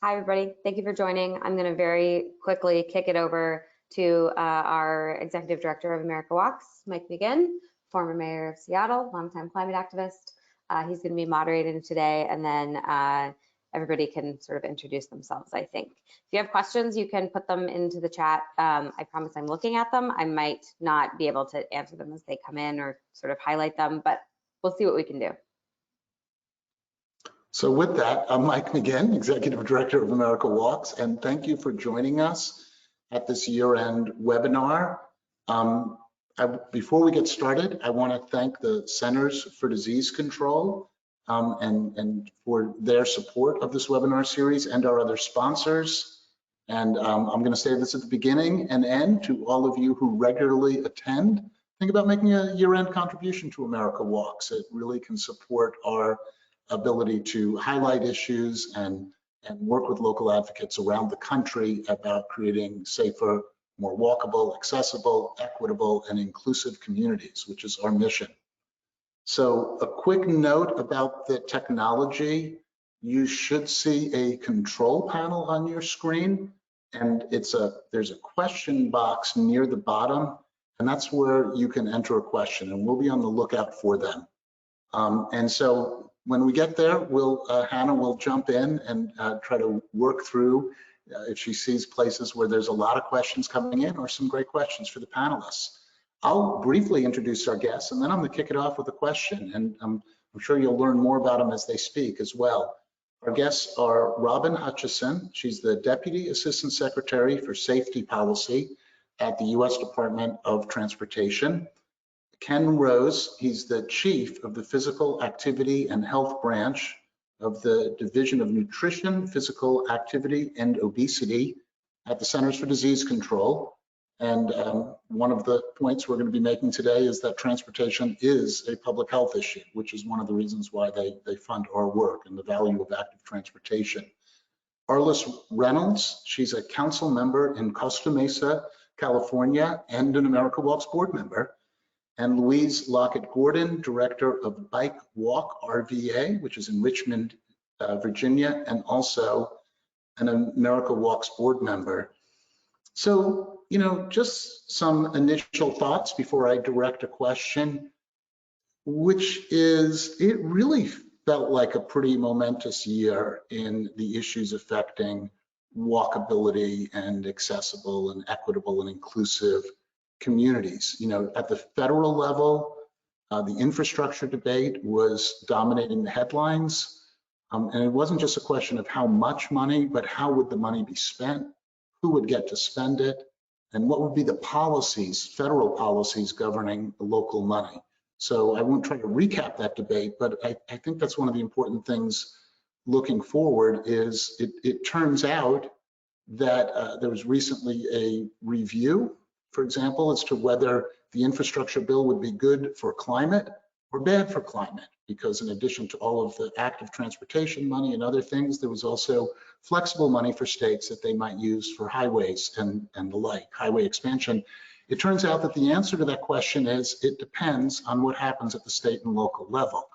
Hi, everybody. Thank you for joining. I'm going to very quickly kick it over to our Executive Director of America Walks, Mike Mcginn, former mayor of Seattle, longtime climate activist. He's going to be moderating today, and then everybody can sort of introduce themselves, I think. If you have questions, you can put them into the chat. I promise I'm looking at them. I might not be able to answer them as they come in or sort of highlight them, but we'll see what we can do. So with that, I'm Mike Mcginn, Executive Director of America Walks, and thank you for joining us at this year-end webinar. Before we get started, I want to thank the Centers for Disease Control and for their support of this webinar series and our other sponsors. And I'm going to say this at the beginning and end to all of you who regularly attend. Think about making a year-end contribution to America Walks. It really can support our ability to highlight issues and work with local advocates around the country about creating safer, more walkable, accessible, equitable, and inclusive communities, which is our mission. So a quick note about the technology. You should see a control panel on your screen, and there's a question box near the bottom, and that's where you can enter a question, and we'll be on the lookout for them. And so when we get there, Hannah will jump in and try to work through if she sees places where there's a lot of questions coming in or some great questions for the panelists. I'll briefly introduce our guests, and then I'm going to kick it off with a question, and I'm sure you'll learn more about them as they speak as well. Our guests are Robin Hutcheson. She's the Deputy Assistant Secretary for Safety Policy at the U.S. Department of Transportation. Ken Rose, he's the Chief of the Physical Activity and Health Branch of the Division of Nutrition, Physical Activity, and Obesity at the Centers for Disease Control. And one of the points we're going to be making today is that transportation is a public health issue, which is one of the reasons why they fund our work and the value of active transportation. Arliss Reynolds, she's a council member in Costa Mesa, California, and an America Walks board member. And Louise Lockett-Gordon, Director of Bike Walk RVA, which is in Richmond, Virginia, and also an America Walks board member. So, just some initial thoughts before I direct a question, which is, it really felt like a pretty momentous year in the issues affecting walkability and accessible and equitable and inclusive communities. At the federal level, the infrastructure debate was dominating the headlines. And it wasn't just a question of how much money, but how would the money be spent, who would get to spend it, and what would be the policies, federal policies governing the local money. So I won't try to recap that debate, but I think that's one of the important things looking forward is it turns out that there was recently a review, for example, as to whether the infrastructure bill would be good for climate or bad for climate, because in addition to all of the active transportation money and other things, there was also flexible money for states that they might use for highways and the like, highway expansion. It turns out that the answer to that question is it depends on what happens at the state and local level.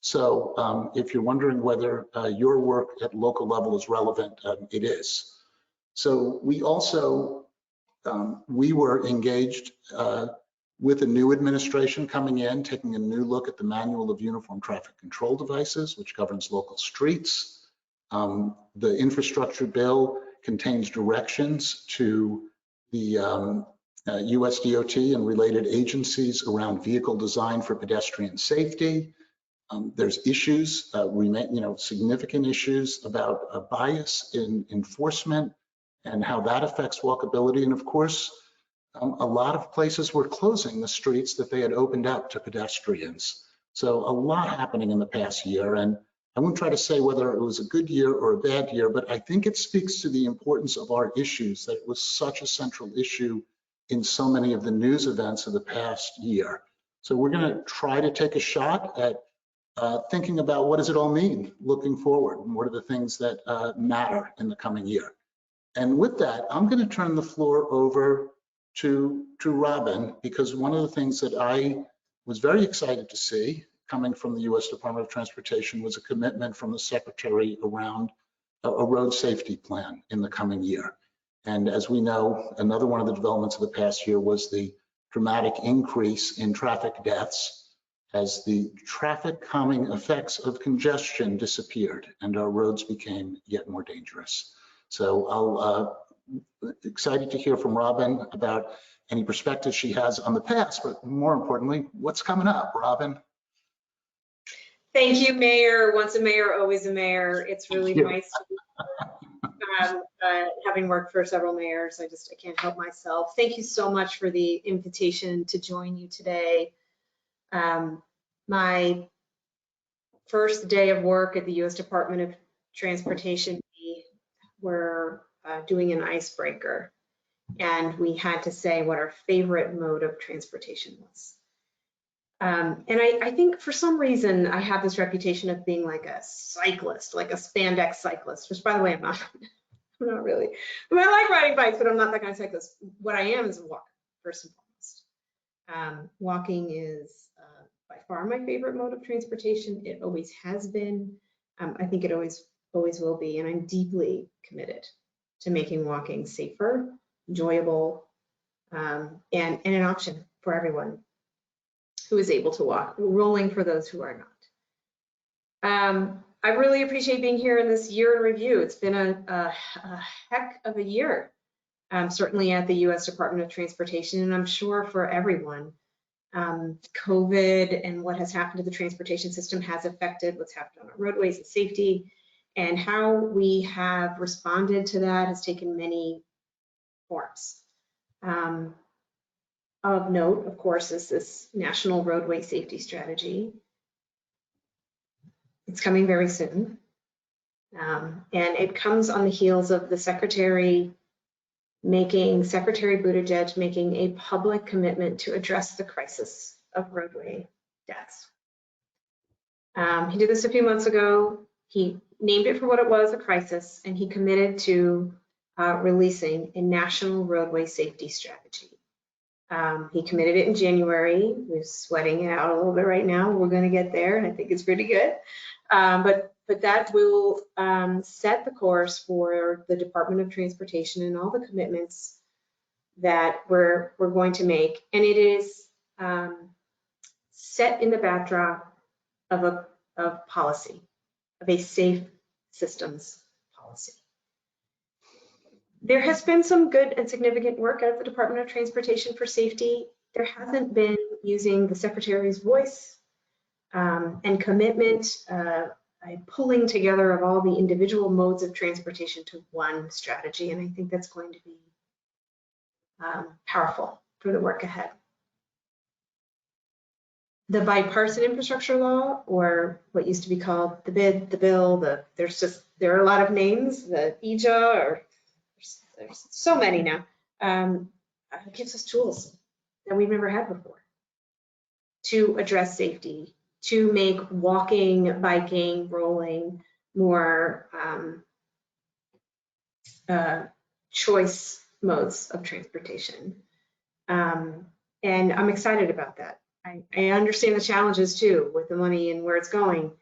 So if you're wondering whether your work at local level is relevant, it is. So we also we were engaged with a new administration coming in, taking a new look at the Manual of Uniform Traffic Control Devices, which governs local streets. The infrastructure bill contains directions to the USDOT and related agencies around vehicle design for pedestrian safety. There's issues, significant issues about bias in enforcement and how that affects walkability. And of course, a lot of places were closing the streets that they had opened up to pedestrians. So a lot happening in the past year. And I won't try to say whether it was a good year or a bad year, but I think it speaks to the importance of our issues, that it was such a central issue in so many of the news events of the past year. So we're going to try to take a shot at thinking about what does it all mean looking forward, and what are the things that matter in the coming year. And with that, I'm going to turn the floor over to Robin, because one of the things that I was very excited to see coming from the U.S. Department of Transportation was a commitment from the Secretary around a road safety plan in the coming year. And as we know, another one of the developments of the past year was the dramatic increase in traffic deaths as the traffic calming effects of congestion disappeared and our roads became yet more dangerous. So I'll excited to hear from Robin about any perspective she has on the past, but more importantly, what's coming up, Robin? Thank you, Mayor. Once a mayor, always a mayor. It's really nice to be having worked for several mayors. I can't help myself. Thank you so much for the invitation to join you today. My first day of work at the U.S. Department of Transportation, we were doing an icebreaker, and we had to say what our favorite mode of transportation was. And I think for some reason I have this reputation of being like a cyclist, like a spandex cyclist, which by the way, I'm not. I'm not really. I mean, I like riding bikes, but I'm not that kind of cyclist. What I am is a walker, first and foremost. Walking is by far my favorite mode of transportation. It always has been. I think it always will be, and I'm deeply committed to making walking safer, enjoyable, and an option for everyone who is able to walk, rolling for those who are not. I really appreciate being here in this year in review. It's been a heck of a year, certainly at the U.S. Department of Transportation, and I'm sure for everyone. COVID and what has happened to the transportation system has affected what's happened on our roadways and safety, and how we have responded to that has taken many forms. Of note, of course, is this National Roadway Safety Strategy. It's coming very soon. And it comes on the heels of the Secretary Buttigieg making a public commitment to address the crisis of roadway deaths. He did this a few months ago. He named it for what it was, a crisis, and he committed to releasing a National Roadway Safety Strategy. He committed it in January. We're sweating it out a little bit right now. We're going to get there, and I think it's pretty good. But that will set the course for the Department of Transportation and all the commitments that we're going to make. And it is set in the backdrop of policy, of a safe systems policy. There has been some good and significant work out of the Department of Transportation for safety. There hasn't been using the Secretary's voice and commitment, pulling together of all the individual modes of transportation to one strategy, and I think that's going to be powerful for the work ahead. The Bipartisan Infrastructure Law, or what used to be called the BID, the bill, there are a lot of names, the EJA, or there's so many now, gives us tools that we've never had before to address safety, to make walking, biking, rolling more choice modes of transportation. And I'm excited about that. I understand the challenges too with the money and where it's going,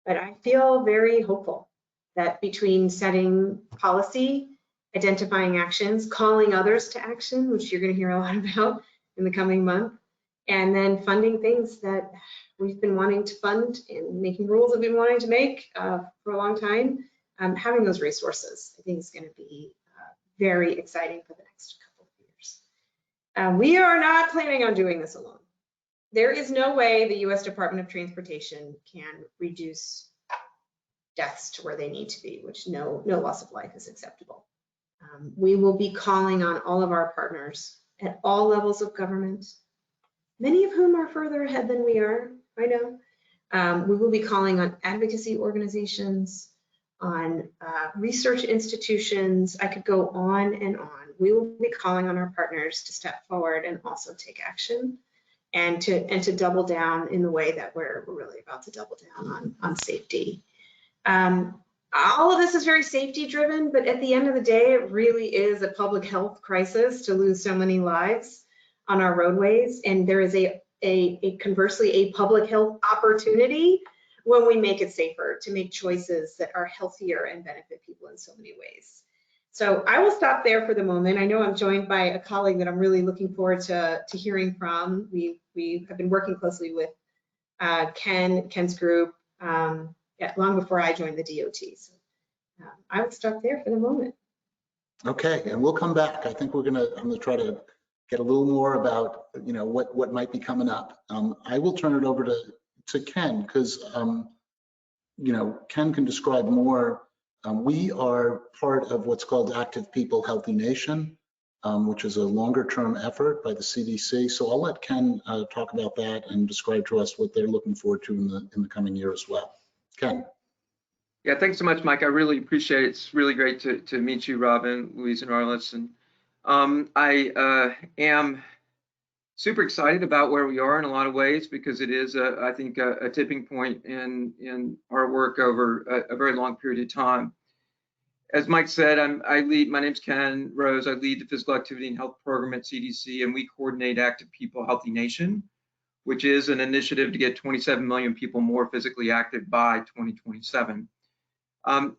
but I feel very hopeful that between setting policy, identifying actions, calling others to action, which you're going to hear a lot about in the coming month, and then funding things that we've been wanting to fund and making rules that we've been wanting to make for a long time, having those resources, I think is going to be very exciting for the next couple of years. We are not planning on doing this alone. There is no way the U.S. Department of Transportation can reduce deaths to where they need to be, which no loss of life is acceptable. We will be calling on all of our partners at all levels of government, many of whom are further ahead than we are, I know. We will be calling on advocacy organizations, on research institutions. I could go on and on. We will be calling on our partners to step forward and also take action, and to double down in the way that we're really about to double down on safety. All of this is very safety driven, but at the end of the day, it really is a public health crisis to lose so many lives on our roadways. And there is a conversely a public health opportunity when we make it safer, to make choices that are healthier and benefit people in so many ways. So I will stop there for the moment. I know I'm joined by a colleague that I'm really looking forward to hearing from. We have been working closely with Ken's group long before I joined the DOT. So I will stop there for the moment. Okay, and we'll come back. I think I'm gonna try to get a little more about, you know, what might be coming up. I will turn it over to Ken, because you know, Ken can describe more. We are part of what's called Active People, Healthy Nation, which is a longer term effort by the CDC. So I'll let Ken talk about that and describe to us what they're looking forward to in the coming year as well. Ken. Yeah, thanks so much, Mike. I really appreciate it. It's really great to meet you, Robin, Louise, and Arliss. And I am super excited about where we are in a lot of ways, because it is, I think, a tipping point in our work over a very long period of time. As Mike said, my name's Ken Rose. I lead the Physical Activity and Health Program at CDC, and we coordinate Active People, Healthy Nation, which is an initiative to get 27 million people more physically active by 2027.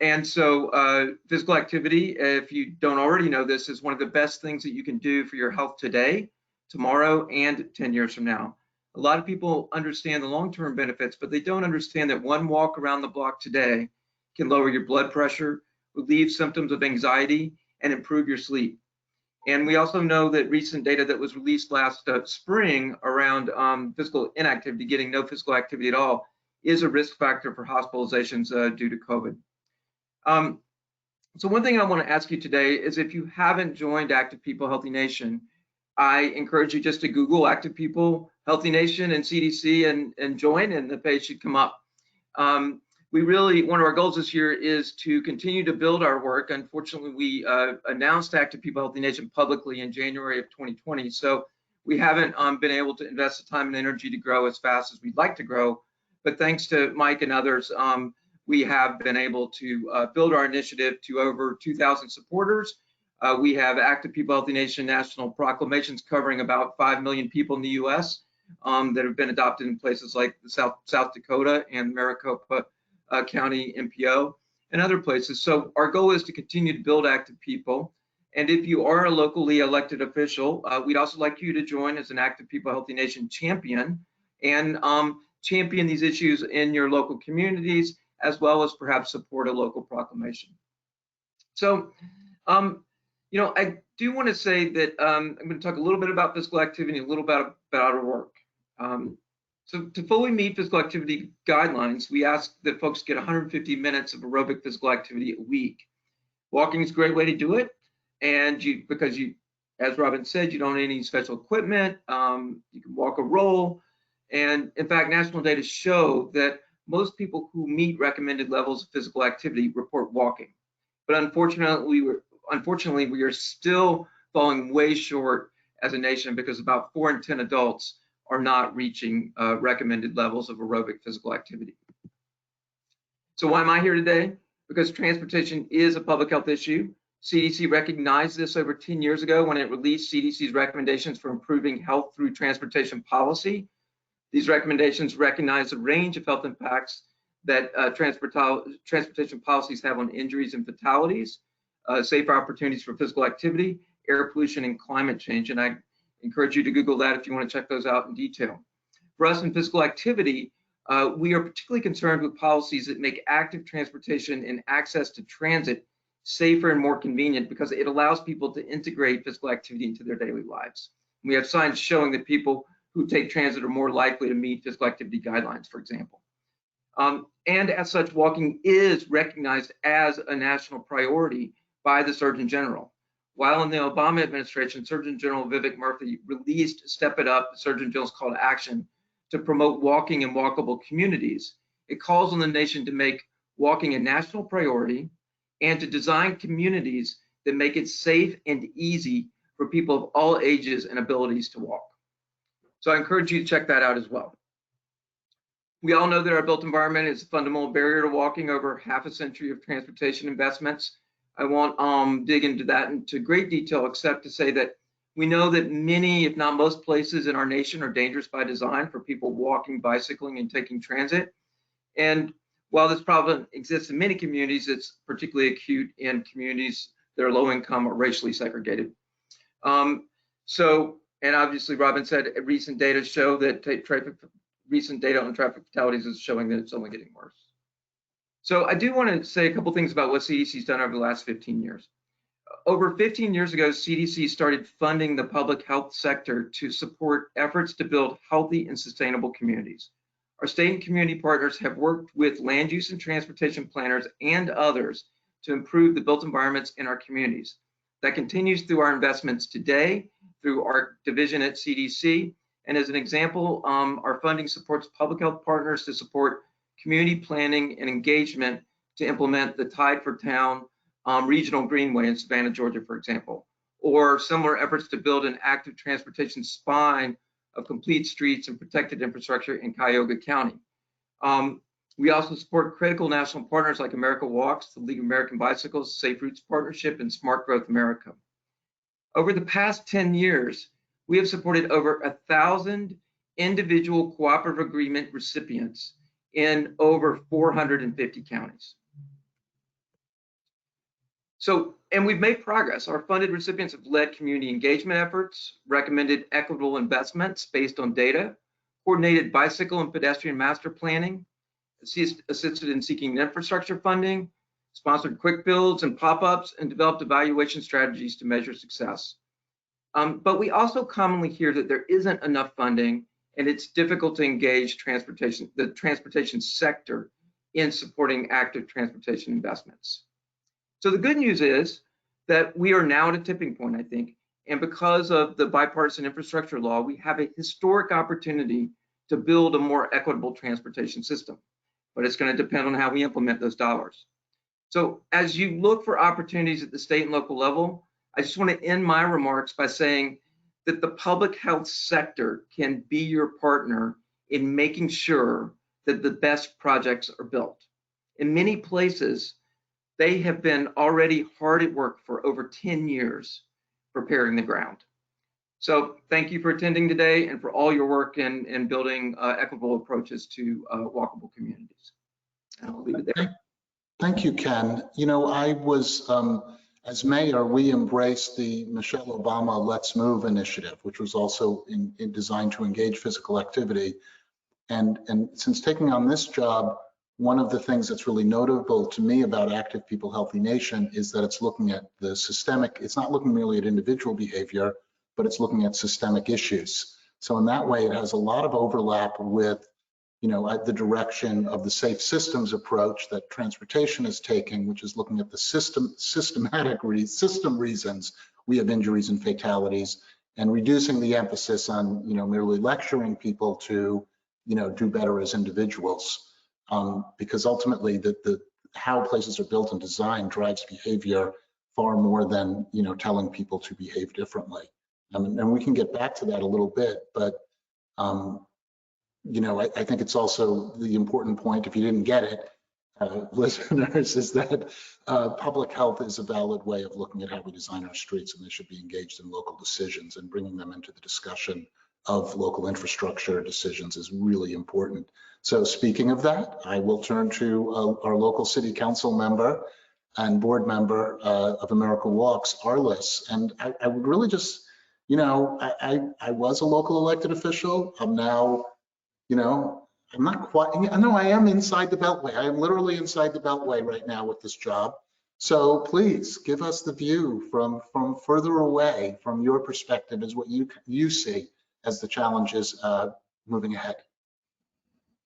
And so physical activity, if you don't already know this, is one of the best things that you can do for your health today, tomorrow, and 10 years from now. A lot of people understand the long-term benefits, but they don't understand that one walk around the block today can lower your blood pressure, relieve symptoms of anxiety, and improve your sleep. And we also know that recent data that was released last spring around physical inactivity, getting no physical activity at all, is a risk factor for hospitalizations due to COVID. So one thing I want to ask you today is, if you haven't joined Active People, Healthy Nation, I encourage you just to Google Active People, Healthy Nation and CDC and join, and the page should come up. One of our goals this year is to continue to build our work. Unfortunately, we announced Active People, Healthy Nation publicly in January of 2020, so we haven't been able to invest the time and energy to grow as fast as we'd like to grow. But thanks to Mike and others, we have been able to build our initiative to over 2,000 supporters. We have Active People, Healthy Nation national proclamations covering about 5 million people in the U.S. That have been adopted in places like South Dakota and Maricopa County MPO and other places. So our goal is to continue to build Active People. And if you are a locally elected official, we'd also like you to join as an Active People, Healthy Nation champion and champion these issues in your local communities, as well as perhaps support a local proclamation. So, you know, I do want to say that I'm going to talk a little bit about physical activity and a little bit about our work. So to fully meet physical activity guidelines, we ask that folks get 150 minutes of aerobic physical activity a week. Walking is a great way to do it, and because as Robin said, you don't need any special equipment. You can walk or roll, and in fact, national data show that most people who meet recommended levels of physical activity report walking. But unfortunately, we are still falling way short as a nation, because about 4 in 10 adults are not reaching recommended levels of aerobic physical activity. So why am I here today? Because transportation is a public health issue. CDC recognized this over 10 years ago when it released CDC's recommendations for improving health through transportation policy. These recommendations recognize a range of health impacts that transportation policies have on injuries and fatalities, safer opportunities for physical activity, air pollution, and climate change. And I encourage you to Google that if you want to check those out in detail. For us in physical activity, we are particularly concerned with policies that make active transportation and access to transit safer and more convenient, because it allows people to integrate physical activity into their daily lives. We have signs showing that people who take transit are more likely to meet physical activity guidelines, for example. And as such, walking is recognized as a national priority by the Surgeon General. While in the Obama administration, Surgeon General Vivek Murthy released Step It Up, the Surgeon General's call to action to promote walking in walkable communities, it calls on the nation to make walking a national priority and to design communities that make it safe and easy for people of all ages and abilities to walk. So I encourage you to check that out as well. We all know that our built environment is a fundamental barrier to walking. Over half a century of transportation investments. I won't dig into that into great detail, except to say that we know that many, if not most places in our nation are dangerous by design for people walking, bicycling, and taking transit. And while this problem exists in many communities, it's particularly acute in communities that are low income or racially segregated. And obviously Robin said recent data show that recent data on traffic fatalities is showing that it's only getting worse. So I do want to say a couple things about what CDC's done over the last 15 years. Over 15 years ago, CDC started funding the public health sector to support efforts to build healthy and sustainable communities. Our state and community partners have worked with land use and transportation planners and others to improve the built environments in our communities. That continues through our investments today, through our division at CDC. And as an example, our funding supports public health partners to support community planning and engagement to implement the Tide for Town regional greenway in Savannah, Georgia, for example, or similar efforts to build an active transportation spine of complete streets and protected infrastructure in Cuyahoga County. We also support critical national partners like America Walks, the League of American Bicycles, Safe Routes Partnership, and Smart Growth America. Over the past 10 years, we have supported over 1,000 individual cooperative agreement recipients in over 450 counties. So, and we've made progress. Our funded recipients have led community engagement efforts, recommended equitable investments based on data, coordinated bicycle and pedestrian master planning, assisted in seeking infrastructure funding, sponsored quick builds and pop-ups, and developed evaluation strategies to measure success. But we also commonly hear that there isn't enough funding and it's difficult to engage the transportation sector in supporting active transportation investments. So the good news is that we are now at a tipping point, I think, and because of the Bipartisan Infrastructure Law, we have a historic opportunity to build a more equitable transportation system, but it's going to depend on how we implement those dollars. So as you look for opportunities at the state and local level, I just want to end my remarks by saying that the public health sector can be your partner in making sure that the best projects are built. In many places, they have been already hard at work for over 10 years preparing the ground. So thank you for attending today and for all your work in building equitable approaches to walkable communities. And I'll leave it there. Thank you, Ken. You know, I was, as mayor, we embraced the Michelle Obama Let's Move initiative, which was also designed to engage physical activity. And since taking on this job, one of the things that's really notable to me about Active People Healthy Nation is that it's looking at the systemic, it's not looking merely at individual behavior, but it's looking at systemic issues. So in that way, it has a lot of overlap with, you know, the direction of the safe systems approach that transportation is taking, which is looking at the system reasons we have injuries and fatalities, and reducing the emphasis on, you know, merely lecturing people to, you know, do better as individuals. Because ultimately how places are built and designed drives behavior far more than, you know, telling people to behave differently. And we can get back to that a little bit, but you know, I think it's also the important point, if you didn't get it, listeners, is that public health is a valid way of looking at how we design our streets, and they should be engaged in local decisions, and bringing them into the discussion of local infrastructure decisions is really important. So speaking of that, I will turn to our local city council member and board member of America Walks, Arliss. And I would really just, you know, I was a local elected official. I'm now, you know, I'm not quite, I know I am inside the Beltway. I am literally inside the Beltway right now with this job. So please give us the view from further away, from your perspective, as what you see as the challenges moving ahead.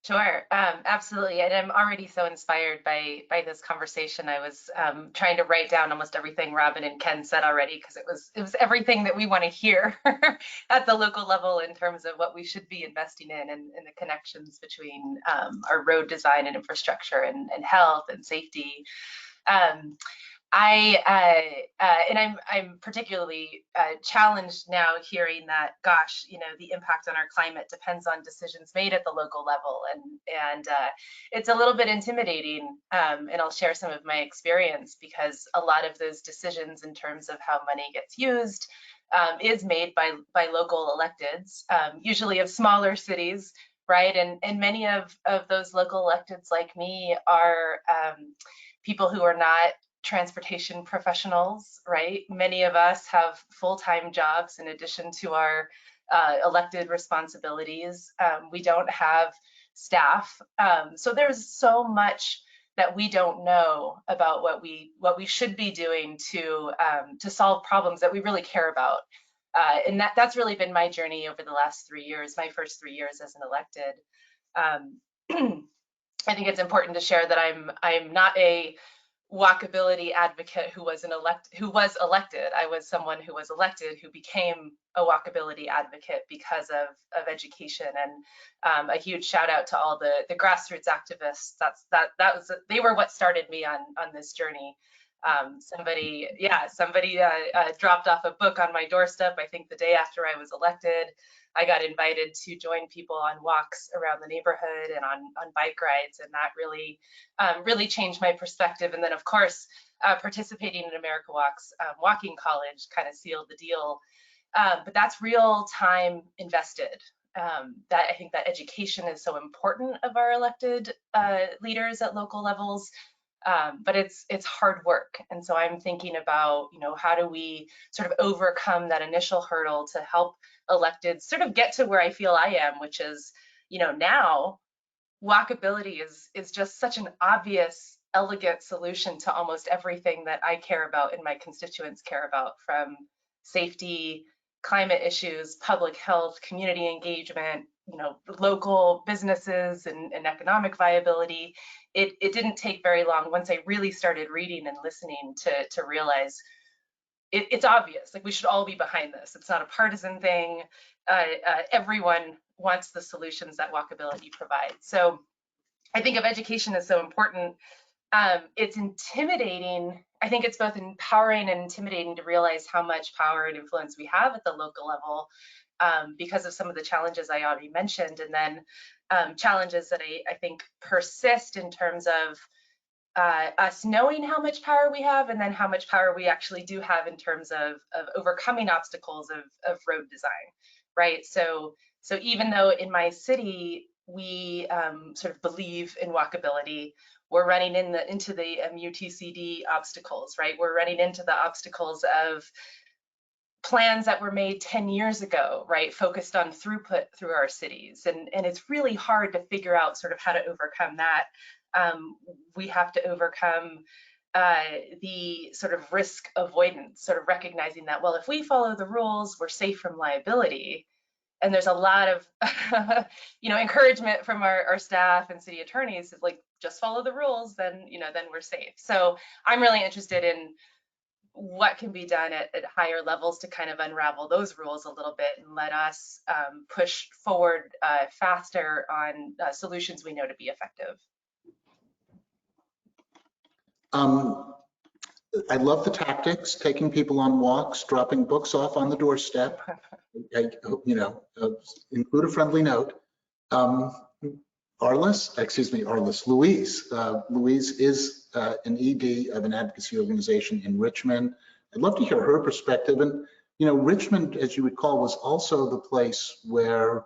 Sure, absolutely. And I'm already so inspired by this conversation. I was trying to write down almost everything Robin and Ken said already, because it was everything that we want to hear at the local level in terms of what we should be investing in, and the connections between our road design and infrastructure and health and safety. I'm particularly challenged now hearing that, gosh, you know, the impact on our climate depends on decisions made at the local level, and it's a little bit intimidating. And I'll share some of my experience, because a lot of those decisions in terms of how money gets used is made by local electeds, usually of smaller cities, right? And many of those local electeds like me are people who are not transportation professionals, right? Many of us have full-time jobs in addition to our elected responsibilities. We don't have staff. So there's so much that we don't know about what we should be doing to solve problems that we really care about. And that's really been my journey over the last 3 years, my first 3 years as an elected. I think it's important to share that I'm not a walkability advocate who was elected. I was someone who was elected who became a walkability advocate because of education, and a huge shout out to all the grassroots activists. They were what started me on this journey. Somebody dropped off a book on my doorstep, I think the day after I was elected. I got invited to join people on walks around the neighborhood and on bike rides, and that really changed my perspective. And then, of course, participating in America Walks Walking College kind of sealed the deal. But that's real time invested. That I think that education is so important of our elected leaders at local levels. But it's hard work. And so I'm thinking about, how do we sort of overcome that initial hurdle to help electeds sort of get to where I feel I am, which is, now walkability is just such an obvious, elegant solution to almost everything that I care about and my constituents care about, from safety, climate issues, public health, community engagement, local businesses and economic viability. It didn't take very long once I really started reading and listening to realize it's obvious. Like, we should all be behind this. It's not a partisan thing. Everyone wants the solutions that walkability provides. So I think of education as so important. It's intimidating. I think it's both empowering and intimidating to realize how much power and influence we have at the local level, because of some of the challenges I already mentioned, and then challenges that I think persist in terms of us knowing how much power we have, and then how much power we actually do have in terms of overcoming obstacles of road design, right? So even though in my city we sort of believe in walkability, we're running into the MUTCD obstacles, right? We're running into the obstacles of plans that were made 10 years ago, right, focused on throughput through our cities. And it's really hard to figure out sort of how to overcome that. We have to overcome the sort of risk avoidance, sort of recognizing that, well, if we follow the rules, we're safe from liability. And there's a lot of encouragement from our staff and city attorneys, like, just follow the rules, then then we're safe. So I'm really interested in what can be done at higher levels to kind of unravel those rules a little bit and let us push forward faster on solutions we know to be effective. I love the tactics, taking people on walks, dropping books off on the doorstep. Include a friendly note. Louise. Louise is an ED of an advocacy organization in Richmond. I'd love to hear her perspective. And, Richmond, as you recall, was also the place where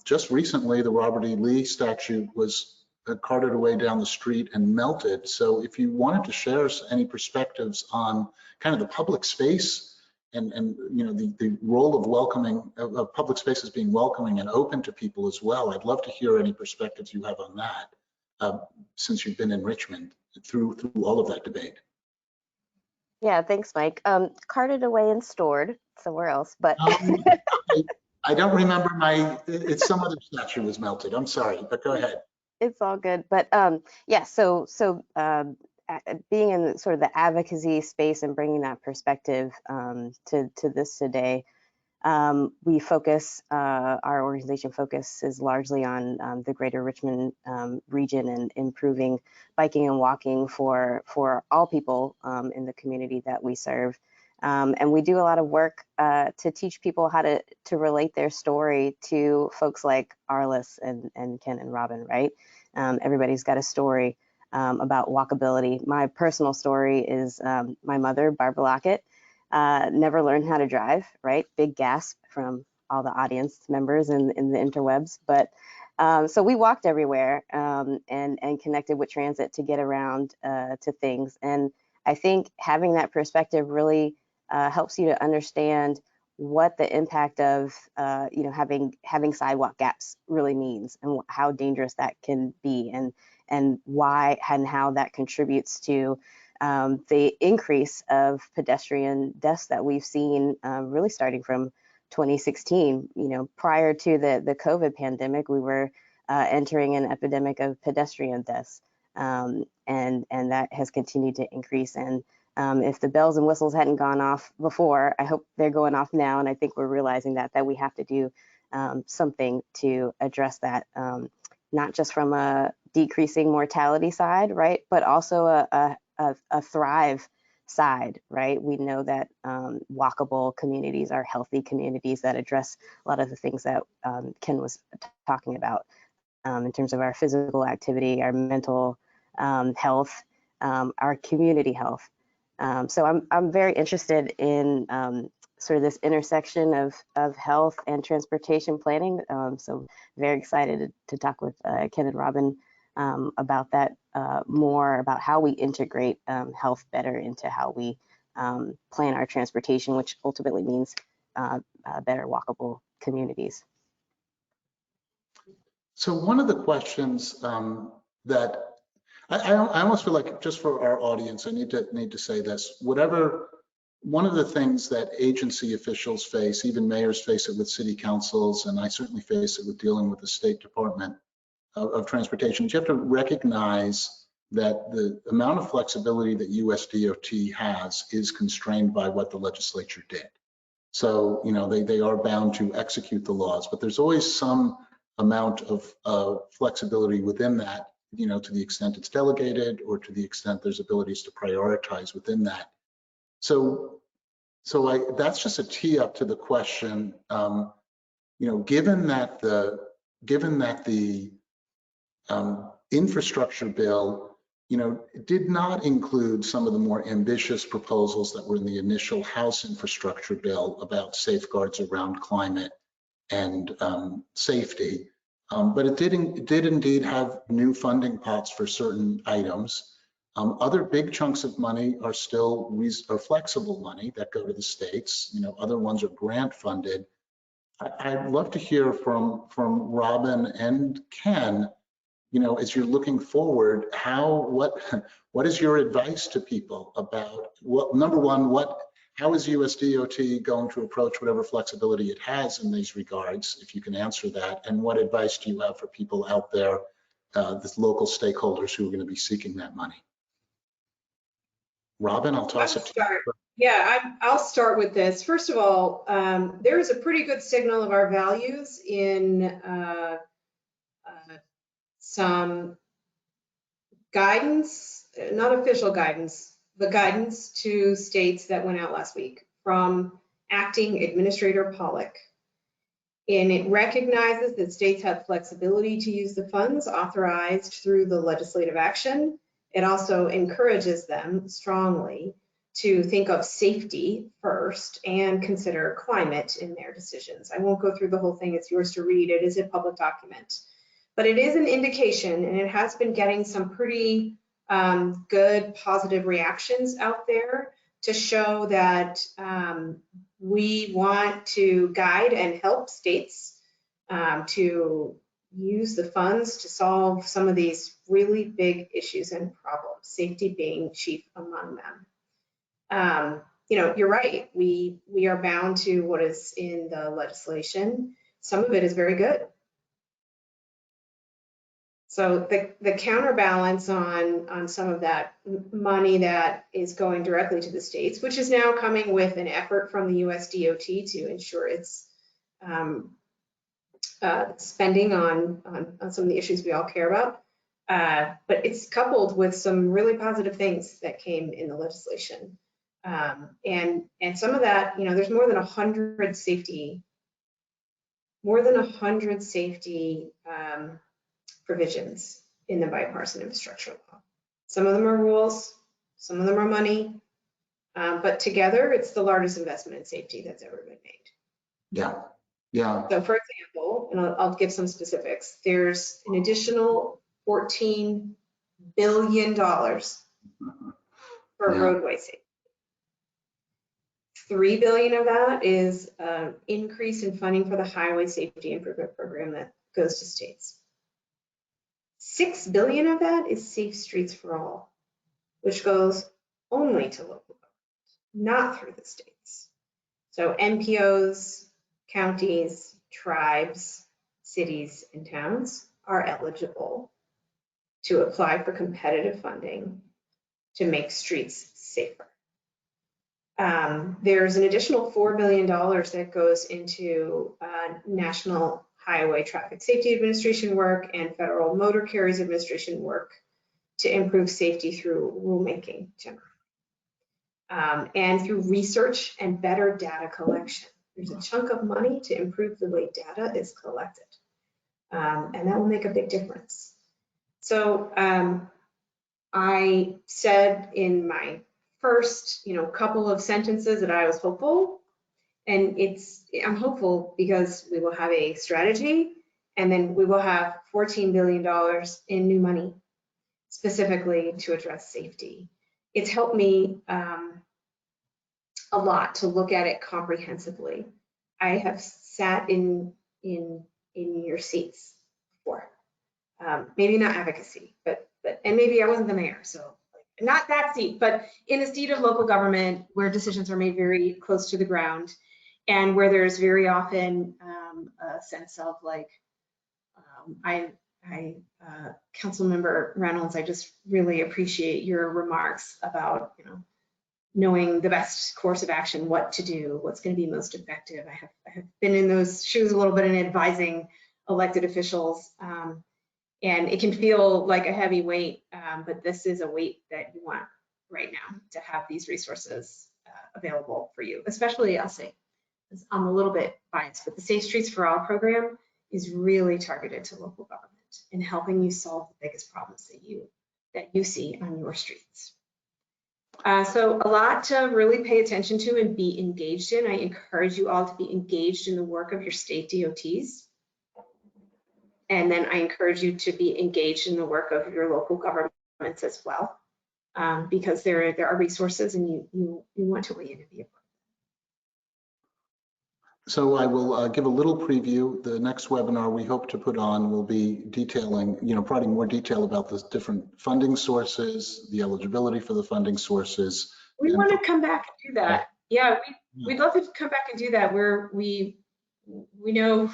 just recently the Robert E. Lee statue was carted away down the street and melted. So if you wanted to share any perspectives on kind of the public space and the role of welcoming, of public spaces being welcoming and open to people as well, I'd love to hear any perspectives you have on that, since you've been in Richmond through all of that debate. Yeah, thanks, Mike. Carted away and stored somewhere else, but I don't remember it's some other statue was melted. I'm sorry, but go ahead. It's all good. But yeah, so being in sort of the advocacy space and bringing that perspective to this today, we focus, our organization focuses largely on the greater Richmond region and improving biking and walking for all people in the community that we serve. And we do a lot of work to teach people how to relate their story to folks like Arliss and Ken and Robin, right? Everybody's got a story about walkability. My personal story is my mother, Barbara Lockett, never learned how to drive, right? Big gasp from all the audience members in the interwebs. But so we walked everywhere and connected with transit to get around to things. And I think having that perspective really helps you to understand what the impact of having sidewalk gaps really means, and how dangerous that can be, and why and how that contributes to the increase of pedestrian deaths that we've seen really starting from 2016. Prior to the COVID pandemic, we were entering an epidemic of pedestrian deaths, and that has continued to increase. And if the bells and whistles hadn't gone off before, I hope they're going off now. And I think we're realizing that we have to do something to address that, not just from a decreasing mortality side, right, but also a thrive side, right? We know that walkable communities are healthy communities that address a lot of the things that Ken was talking about in terms of our physical activity, our mental health, our community health. So I'm very interested in sort of this intersection of health and transportation planning. So very excited to talk with Ken and Robin about that, more about how we integrate health better into how we plan our transportation, which ultimately means better walkable communities. So one of the questions that I almost feel like, just for our audience, I need to say this. One of the things that agency officials face, even mayors face it with city councils, and I certainly face it with dealing with the State Department of Transportation, is you have to recognize that the amount of flexibility that USDOT has is constrained by what the legislature did. So, they are bound to execute the laws, but there's always some amount of flexibility within that, to the extent it's delegated, or to the extent there's abilities to prioritize within that. So that's just a tee up to the question. Given that the infrastructure bill, did not include some of the more ambitious proposals that were in the initial House infrastructure bill about safeguards around climate and safety. But it did indeed have new funding pots for certain items. Other big chunks of money are still flexible money that go to the states. Other ones are grant funded. I'd love to hear from Robin and Ken, as you're looking forward, what is your advice to people about number one, how is USDOT going to approach whatever flexibility it has in these regards, if you can answer that, and what advice do you have for people out there, the local stakeholders who are going to be seeking that money? Robin, I'll toss it to you. Yeah, I'll start with this. First of all, there is a pretty good signal of our values in some guidance, not official guidance, but guidance to states that went out last week from Acting Administrator Pollack. And it recognizes that states have flexibility to use the funds authorized through the legislative action. It also encourages them strongly to think of safety first and consider climate in their decisions. I won't go through the whole thing, it's yours to read, it is a public document. But it is an indication, and it has been getting some pretty good positive reactions out there to show that we want to guide and help states to use the funds to solve some of these really big issues and problems, safety being chief among them. You're right, we are bound to what is in the legislation. Some of it is very good. So the counterbalance on some of that money that is going directly to the states, which is now coming with an effort from the USDOT to ensure its spending on some of the issues we all care about. But it's coupled with some really positive things that came in the legislation. And some of that, there's more than 100 safety provisions in the Bipartisan Infrastructure Law. Some of them are rules, some of them are money, but together it's the largest investment in safety that's ever been made. Yeah, Yeah. So for example, and I'll give some specifics, there's an additional $14 billion for roadway safety. $3 billion of that is an increase in funding for the Highway Safety Improvement Program that goes to states. $6 billion of that is Safe Streets for All, which goes only to local government, not through the states. So MPOs, counties, tribes, cities, and towns are eligible to apply for competitive funding to make streets safer. There's an additional $4 billion that goes into National Highway Traffic Safety Administration work and Federal Motor Carriers Administration work to improve safety through rulemaking generally. And through research and better data collection. There's a chunk of money to improve the way data is collected. And that will make a big difference. So I said in my first, couple of sentences that I was hopeful, and I'm hopeful because we will have a strategy, and then we will have $14 billion in new money specifically to address safety. It's helped me a lot to look at it comprehensively. I have sat in your seats before, maybe not advocacy, but and maybe I wasn't the mayor, so not that seat, but in a seat of local government where decisions are made very close to the ground, and where there's very often a sense of like, Councilmember Reynolds, I just really appreciate your remarks about, knowing the best course of action, what to do, what's going to be most effective. I have been in those shoes a little bit in advising elected officials, and it can feel like a heavy weight, but this is a weight that you want right now to have these resources available for you, especially, I'll say, I'm a little bit biased, but the Safe Streets for All program is really targeted to local government and helping you solve the biggest problems that you see on your streets. So a lot to really pay attention to and be engaged in. I encourage you all to be engaged in the work of your state DOTs. And then I encourage you to be engaged in the work of your local governments as well, because there are resources and you want to weigh in and be a part. So I will give a little preview. The next webinar we hope to put on will be detailing, providing more detail about the different funding sources, the eligibility for the funding sources. We want to come back and do that. Yeah, we'd love to come back and do that. We know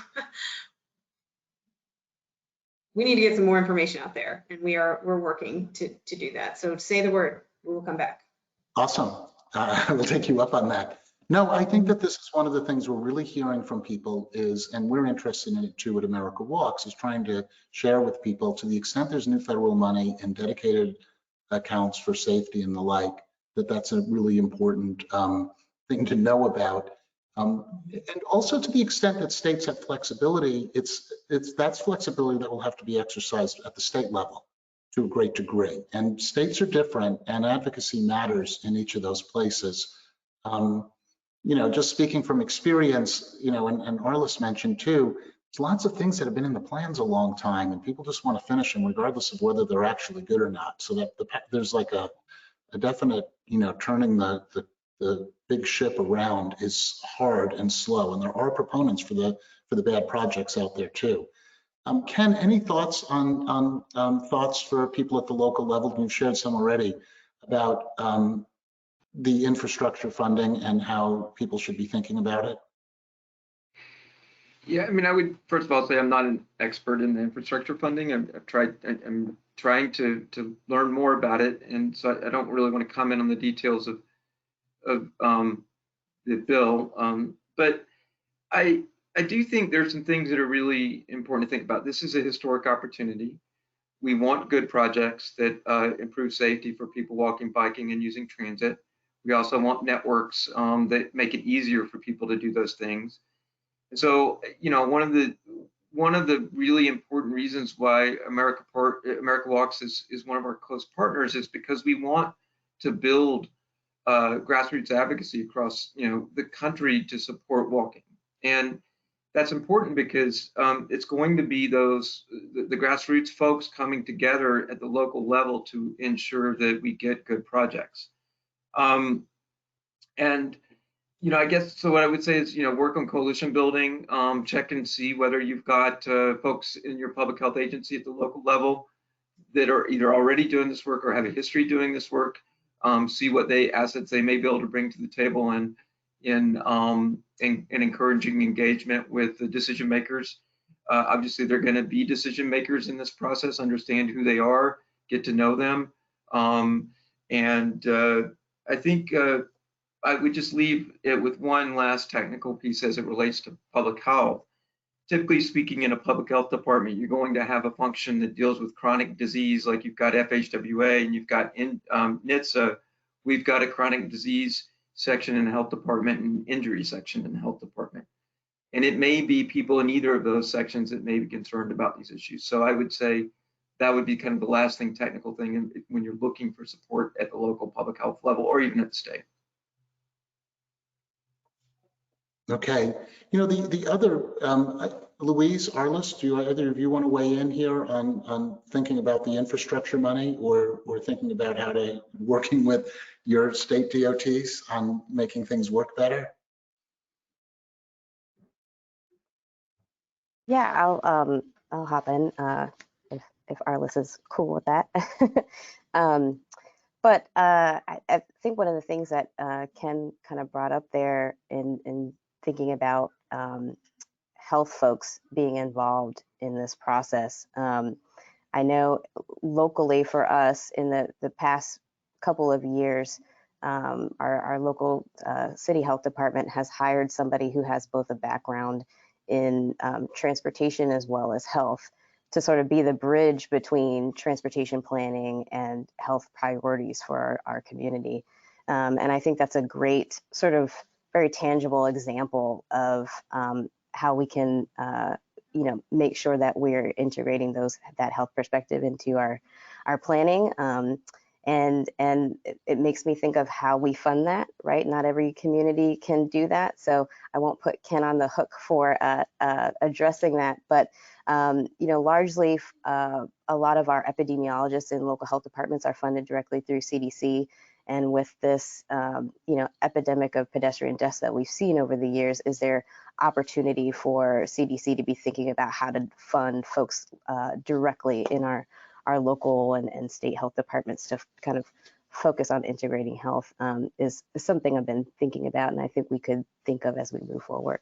we need to get some more information out there, and we're working to do that. So say the word, we will come back. Awesome. I will take you up on that. No, I think that this is one of the things we're really hearing from people is, and we're interested in it too at America Walks, is trying to share with people, to the extent there's new federal money and dedicated accounts for safety and the like, that's a really important thing to know about. And also to the extent that states have flexibility, that's flexibility that will have to be exercised at the state level to a great degree. And states are different, and advocacy matters in each of those places. Just speaking from experience, and Arliss mentioned too, there's lots of things that have been in the plans a long time, and people just want to finish them regardless of whether they're actually good or not. So that there's like a definite, turning the big ship around is hard and slow, and there are proponents for the bad projects out there too. Ken, any thoughts on thoughts for people at the local level? You've shared some already about the infrastructure funding and how people should be thinking about it. Yeah, I would first of all say I'm not an expert in the infrastructure funding. I'm trying to learn more about it, and so I don't really want to comment on the details of the bill. But I do think there's some things that are really important to think about. This is a historic opportunity. We want good projects that improve safety for people walking, biking, and using transit. We also want networks that make it easier for people to do those things. And so, one of the really important reasons why America Walks is one of our close partners is because we want to build grassroots advocacy across the country to support walking. And that's important because it's going to be the grassroots folks coming together at the local level to ensure that we get good projects. And I guess, so what I would say is, work on coalition building, check and see whether you've got folks in your public health agency at the local level that are either already doing this work or have a history doing this work. See what assets they may be able to bring to the table and in encouraging engagement with the decision makers. Obviously, they're going to be decision makers in this process, understand who they are, get to know them. I think I would just leave it with one last technical piece as it relates to public health. Typically speaking, in a public health department, you're going to have a function that deals with chronic disease, like you've got FHWA and you've got NHTSA. We've got a chronic disease section in the health department and injury section in the health department. And it may be people in either of those sections that may be concerned about these issues. So I would say that would be kind of the last technical thing when you're looking for support at the local public health level or even at the state. Okay, the other, Louise, Arliss, do either of you want to weigh in here on thinking about the infrastructure money or thinking about how to working with your state DOTs on making things work better? Yeah, I'll hop in if Arliss is cool with that. But I think one of the things that Ken kind of brought up there in thinking about health folks being involved in this process. I know locally for us in the past couple of years, our local city health department has hired somebody who has both a background in transportation as well as health to sort of be the bridge between transportation planning and health priorities for our community. And I think that's a great sort of very tangible example of how we can make sure that we're integrating that health perspective into our planning. And it makes me think of how we fund that, right? Not every community can do that. So I won't put Ken on the hook for addressing that, but largely a lot of our epidemiologists in local health departments are funded directly through CDC. And with this, epidemic of pedestrian deaths that we've seen over the years, is there opportunity for CDC to be thinking about how to fund folks directly in our local and state health departments to kind of focus on integrating health is something I've been thinking about, and I think we could think of as we move forward.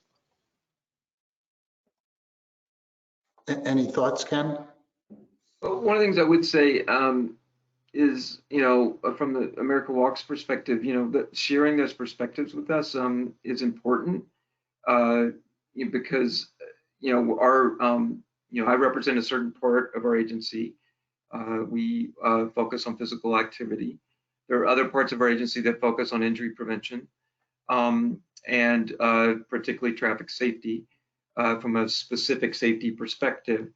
Any thoughts, Ken? Well, one of the things I would say is, from the America Walks perspective, that sharing those perspectives with us is important because, I represent a certain part of our agency. We focus on physical activity. There are other parts of our agency that focus on injury prevention and particularly traffic safety from a specific safety perspective.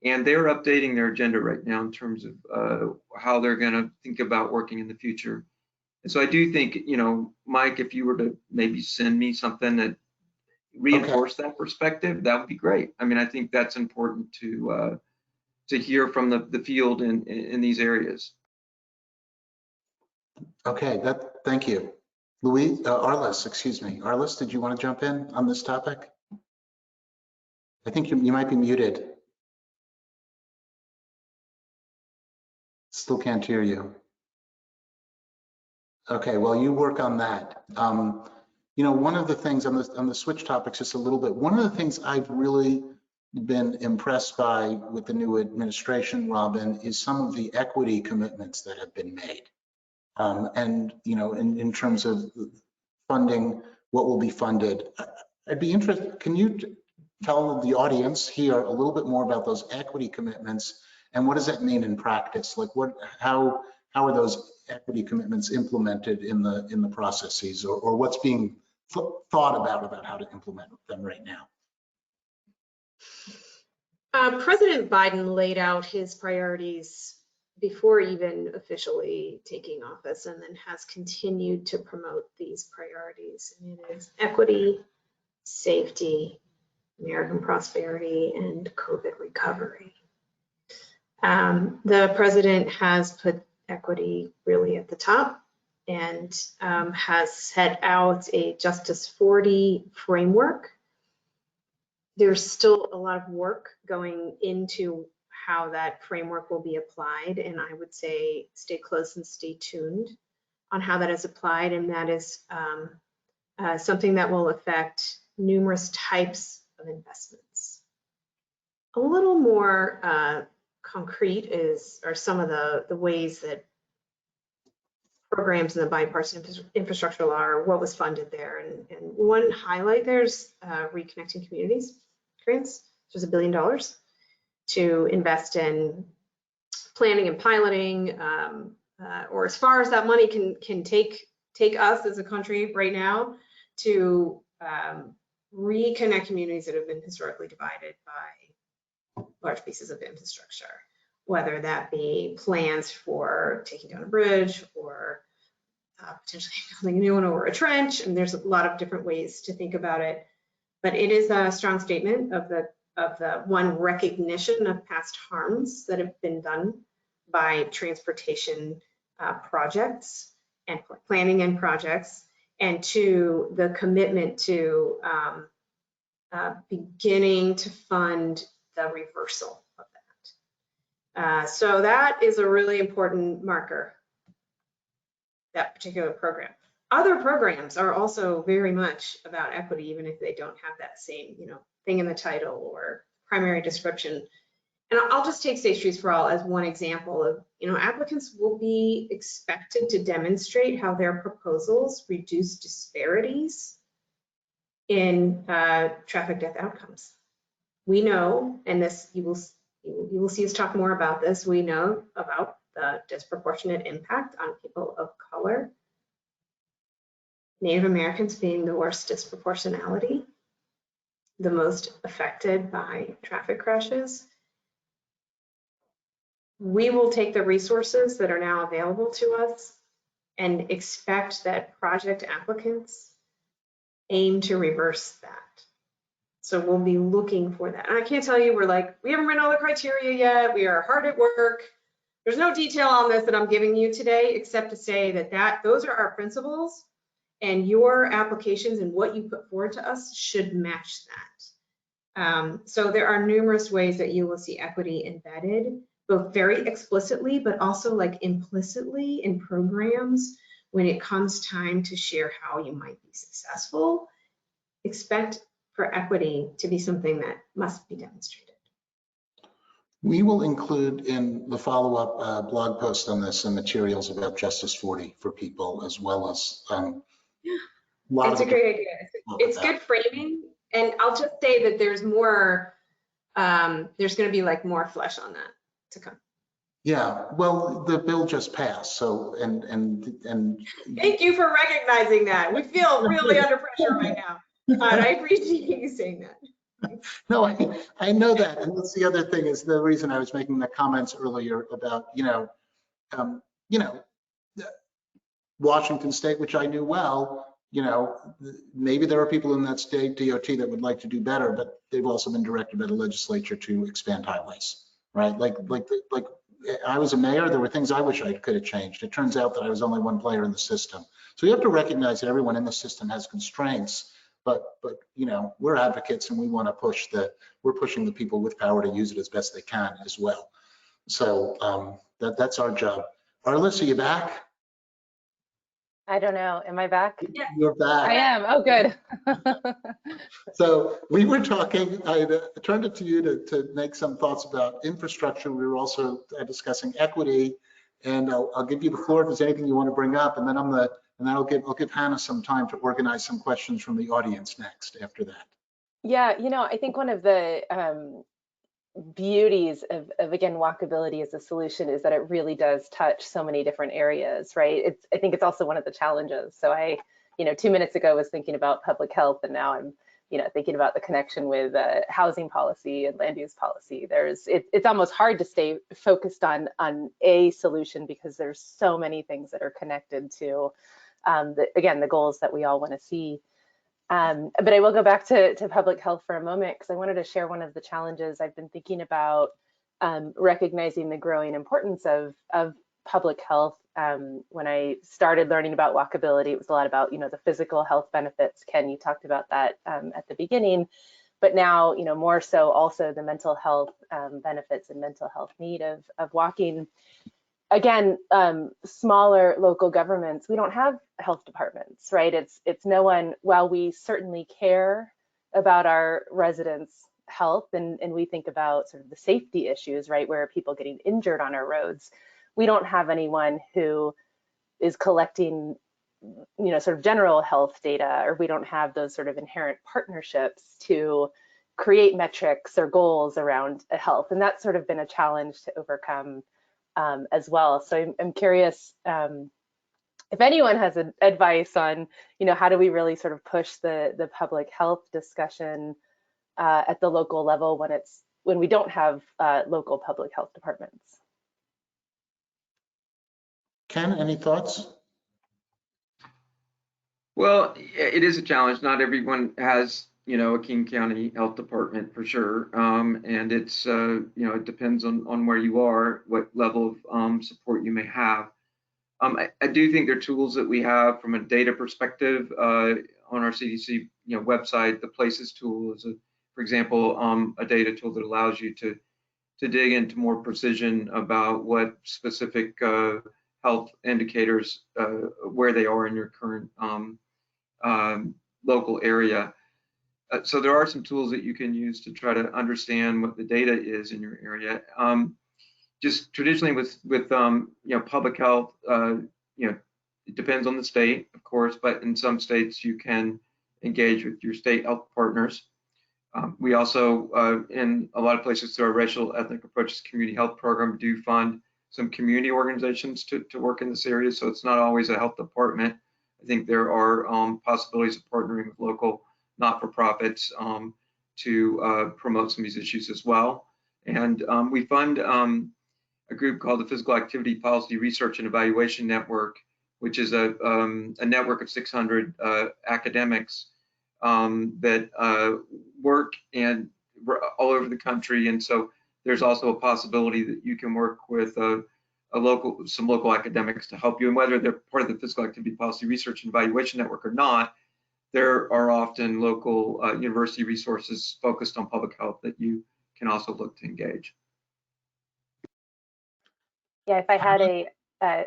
And they're updating their agenda right now in terms of how they're going to think about working in the future. And so I do think, Mike, if you were to maybe send me something that reinforced that perspective, that would be great. I mean, I think that's important to hear from the field in these areas. Okay, thank you. Arliss, excuse me. Arliss, did you want to jump in on this topic? I think you might be muted. Still can't hear you. Okay, well, you work on that. One of the things on the switch topics just a little bit, one of the things I've really been impressed by with the new administration, Robin, is some of the equity commitments that have been made. And, in terms of funding, what will be funded. I'd be interested, can you tell the audience here a little bit more about those equity commitments and what does that mean in practice? Like how are those equity commitments implemented in the processes or what's being thought about how to implement them right now? President Biden laid out his priorities before even officially taking office and then has continued to promote these priorities. And it is equity, safety, American prosperity, and COVID recovery. The president has put equity really at the top and has set out a Justice 40 framework. There's still a lot of work going into how that framework will be applied, and I would say stay close and stay tuned on how that is applied, and that is something that will affect numerous types of investments. A little more concrete are some of the ways that programs in the Bipartisan Infrastructure Law are what was funded there. And one highlight there's Reconnecting Communities grants, which is $1 billion to invest in planning and piloting, or as far as that money can take us as a country right now to reconnect communities that have been historically divided by large pieces of infrastructure, whether that be plans for taking down a bridge or potentially building a new one over a trench. And there's a lot of different ways to think about it, but it is a strong statement of the one recognition of past harms that have been done by transportation projects and planning and projects, and two, the commitment to beginning to fund the reversal of that. So that is a really important marker, that particular program. Other programs are also very much about equity, even if they don't have that same, thing in the title or primary description. And I'll just take Safe Streets for All as one example of, applicants will be expected to demonstrate how their proposals reduce disparities in traffic death outcomes. We know, and this you will see us talk more about this, we know about the disproportionate impact on people of color, Native Americans being the worst disproportionality, the most affected by traffic crashes. We will take the resources that are now available to us and expect that project applicants aim to reverse that. So we'll be looking for that. And I can't tell you, we haven't written all the criteria yet. We are hard at work. There's no detail on this that I'm giving you today, except to say that those are our principles, and your applications and what you put forward to us should match that. So there are numerous ways that you will see equity embedded, both very explicitly, but also implicitly in programs when it comes time to share how you might be successful. Expect for equity to be something that must be demonstrated. We will include in the follow-up blog post on this some materials about Justice 40 for people, as well as It's a great idea. It's good framing, and I'll just say that there's more. There's going to be more flesh on that to come. Yeah, well, the bill just passed, so and Thank you for recognizing that. We feel really under pressure right now, but I appreciate you saying that. No, I know that, and that's the other thing, is the reason I was making the comments earlier about Washington State, which I knew well. Maybe there are people in that state DOT that would like to do better, but they've also been directed by the legislature to expand highways, right? Like I was a mayor, there were things I wish I could have changed. It turns out that I was only one player in the system. So you have to recognize that everyone in the system has constraints, but we're advocates, and we want to we're pushing the people with power to use it as best they can as well. So that's our job. Arliss, are you back? I don't know. Am I back? Yeah. You're back. I am. Oh, good. So we were talking, I turned it to you to make some thoughts about infrastructure. We were also discussing equity, and I'll give you the floor if there's anything you want to bring up, and then I'll give Hannah some time to organize some questions from the audience next after that. Yeah, I think one of the beauties of again, walkability as a solution is that it really does touch so many different areas, right? I think it's also one of the challenges. So I, 2 minutes ago was thinking about public health, and now I'm, thinking about the connection with housing policy and land use policy. It's almost hard to stay focused on a solution because there's so many things that are connected to, the goals that we all want to see. But I will go back to public health for a moment, because I wanted to share one of the challenges I've been thinking about, recognizing the growing importance of public health. When I started learning about walkability, it was a lot about, the physical health benefits. Ken, you talked about that at the beginning, but now, more so also the mental health benefits and mental health need of walking. Again, smaller local governments, we don't have health departments, right? It's no one, while we certainly care about our residents' health and we think about sort of the safety issues, right? Where are people getting injured on our roads? We don't have anyone who is collecting, sort of general health data, or we don't have those sort of inherent partnerships to create metrics or goals around health. And that's sort of been a challenge to overcome as well. So I'm curious if anyone has advice on, how do we really sort of push the public health discussion at the local level when we don't have local public health departments. Ken, any thoughts? Well, it is a challenge. Not everyone has, a King County Health Department for sure. And it's, it depends on where you are, what level of support you may have. I do think there are tools that we have from a data perspective on our CDC, website. The Places tool is, for example, a data tool that allows you to dig into more precision about what specific health indicators, where they are in your current local area. So there are some tools that you can use to try to understand what the data is in your area. Just traditionally with public health, it depends on the state, of course, but in some states you can engage with your state health partners. We also, in a lot of places through our racial ethnic approaches community health program, do fund some community organizations to work in this area. So it's not always a health department. I think there are possibilities of partnering with local not-for-profits to promote some of these issues as well. And we fund a group called the Physical Activity Policy Research and Evaluation Network, which is a network of 600 academics that work all over the country. And so there's also a possibility that you can work with some local academics to help you. And whether they're part of the Physical Activity Policy Research and Evaluation Network or not, there are often local university resources focused on public health that you can also look to engage. Yeah, if I had a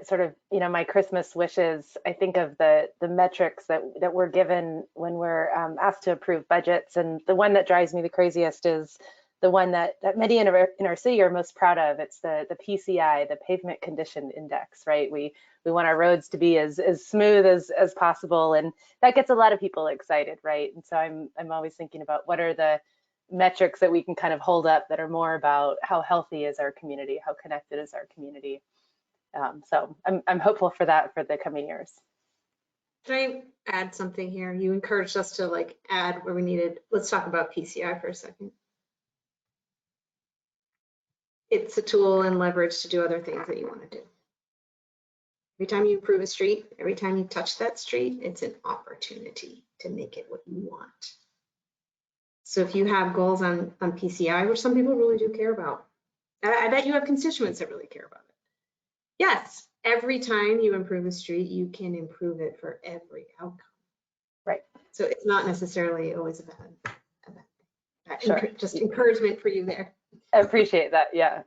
sort of, my Christmas wishes, I think of the metrics that we're given when we're asked to approve budgets. And the one that drives me the craziest is the one that many in our city are most proud of. It's the PCI, the Pavement Condition Index, right? We want our roads to be as smooth as possible. And that gets a lot of people excited, right? And so I'm always thinking about what are the metrics that we can kind of hold up that are more about how healthy is our community, how connected is our community. So I'm hopeful for that for the coming years. Can I add something here? You encouraged us to add where we needed. Let's talk about PCI for a second. It's a tool and leverage to do other things that you want to do. Every time you improve a street, every time you touch that street, it's an opportunity to make it what you want. So if you have goals on PCI, which some people really do care about, I bet you have constituents that really care about it. Yes, every time you improve a street, you can improve it for every outcome. Right. So it's not necessarily always a bad sure. Just encouragement for you there. I appreciate that. Yeah.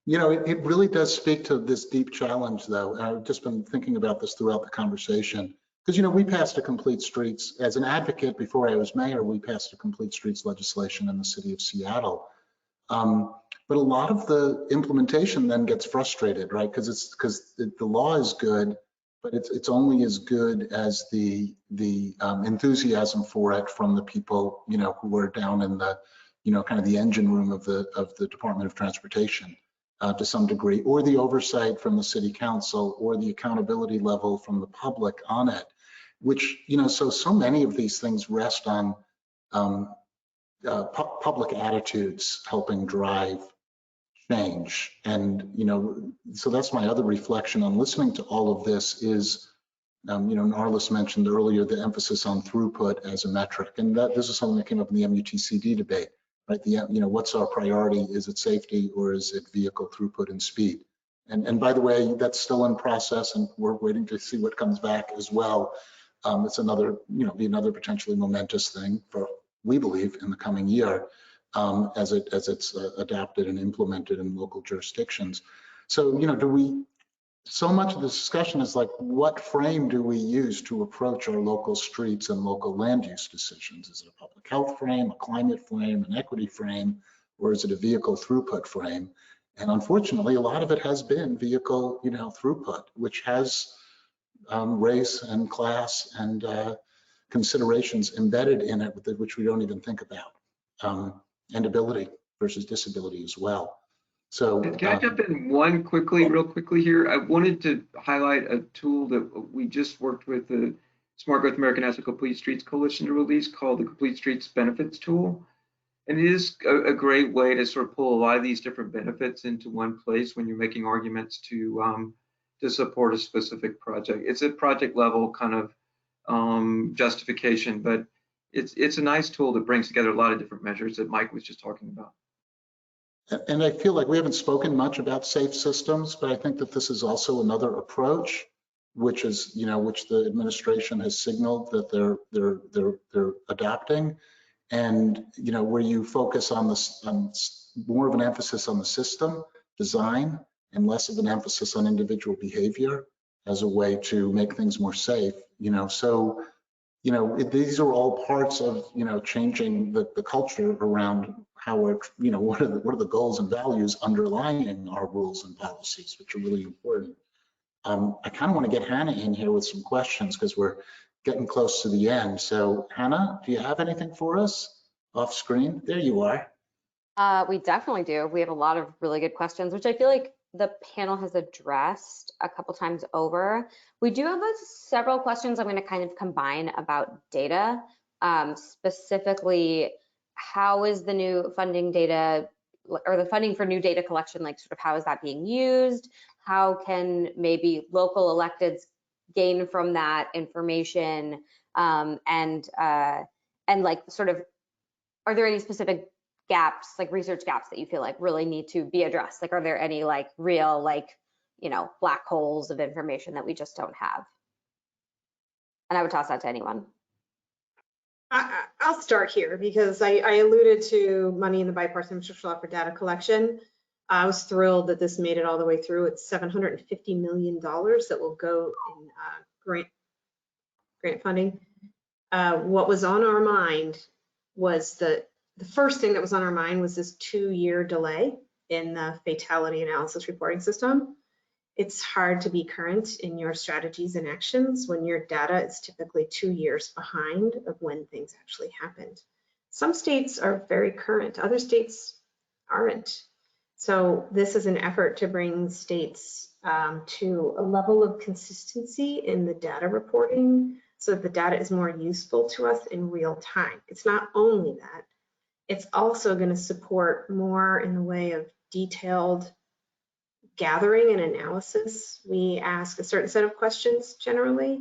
It really does speak to this deep challenge, though. And I've just been thinking about this throughout the conversation. Because, we passed a complete streets, as an advocate before I was mayor, we passed a complete streets legislation in the city of Seattle. But a lot of the implementation then gets frustrated, right? Because the law is good, but it's only as good as the enthusiasm for it from the people, who are down in the, kind of the engine room of the Department of Transportation. To some degree, or the oversight from the city council, or the accountability level from the public on it, which, so many of these things rest on public attitudes helping drive change. And, so that's my other reflection on listening to all of this is Narlis mentioned earlier the emphasis on throughput as a metric, and this is something that came up in the MUTCD debate, right? What's our priority? Is it safety or is it vehicle throughput and speed? And by the way, that's still in process, and we're waiting to see what comes back as well. It's another, be another potentially momentous thing for, we believe, in the coming year as it's adapted and implemented in local jurisdictions. So, so much of the discussion is like, what frame do we use to approach our local streets and local land use decisions? Is it a public health frame, a climate frame, an equity frame, or is it a vehicle throughput frame? And unfortunately, a lot of it has been vehicle, throughput, which has race and class and considerations embedded in it, which we don't even think about, and ability versus disability as well. So can I jump in real quickly here? I wanted to highlight a tool that we just worked with the Smart Growth American National Complete Streets Coalition to release called the Complete Streets Benefits Tool. And it is a great way to sort of pull a lot of these different benefits into one place when you're making arguments to support a specific project. It's a project level kind of justification, but it's a nice tool that brings together a lot of different measures that Mike was just talking about. And I feel like we haven't spoken much about safe systems, but I think that this is also another approach, which is, which the administration has signaled that they're adopting, and where you focus on more of an emphasis on the system design and less of an emphasis on individual behavior as a way to make things more safe. So these are all parts of changing the culture around how we're, what are the goals and values underlying our rules and policies, which are really important. I kind of want to get Hannah in here with some questions because we're getting close to the end. So Hannah, do you have anything for us off screen? There you are. We definitely do. We have a lot of really good questions, which I feel like the panel has addressed a couple times over. We do have several questions I'm going to kind of combine about data, specifically how is the new funding data or the funding for new data collection, like sort of how is that being used? How can maybe local electeds gain from that information, and like sort of, are there any specific gaps, like research gaps that you feel like really need to be addressed? Like, are there any like real, like, black holes of information that we just don't have? And I would toss that to anyone. I'll start here because I alluded to money in the Bipartisan Infrastructure Law for data collection. I was thrilled that this made it all the way through. It's $750 million that will go in grant funding. What was on our mind was the first thing that was on our mind was this 2-year delay in the fatality analysis reporting system. It's hard to be current in your strategies and actions when your data is typically 2 years behind of when things actually happened. Some states are very current, other states aren't. So this is an effort to bring states to a level of consistency in the data reporting so that the data is more useful to us in real time. It's not only that, it's also going to support more in the way of detailed gathering and analysis. We ask a certain set of questions generally,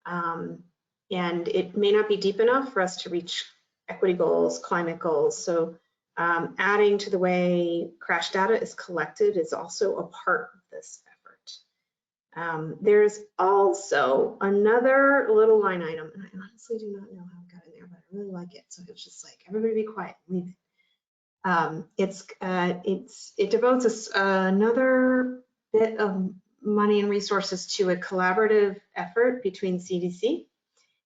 and it may not be deep enough for us to reach equity goals, climate goals. So adding to the way crash data is collected is also a part of this effort. There's also another little line item, and I honestly do not know how it got in there, but I really like it. So it's just like, everybody be quiet, leave it. It devotes us another bit of money and resources to a collaborative effort between CDC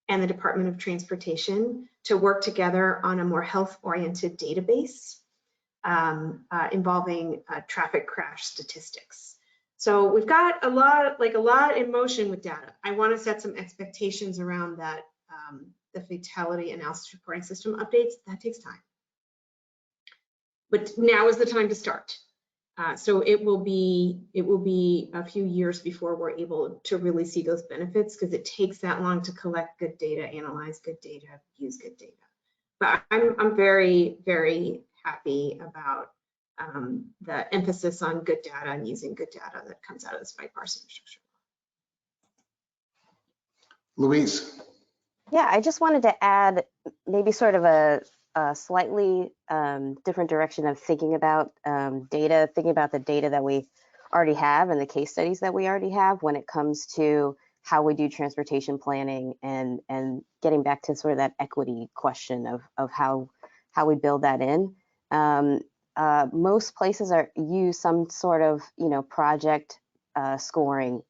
and the Department of Transportation to work together on a more health-oriented database involving traffic crash statistics. So we've got a lot in motion with data. I want to set some expectations around that. The fatality analysis reporting system updates, that takes time. But now is the time to start. So it will be a few years before we're able to really see those benefits because it takes that long to collect good data, analyze good data, use good data. But I'm very, very happy about the emphasis on good data and using good data that comes out of this bipartisan infrastructure Louise. Yeah, I just wanted to add maybe sort of a slightly different direction of thinking about data, thinking about the data that we already have and the case studies that we already have when it comes to how we do transportation planning and getting back to sort of that equity question of how we build that in. Most places use some sort of project scoring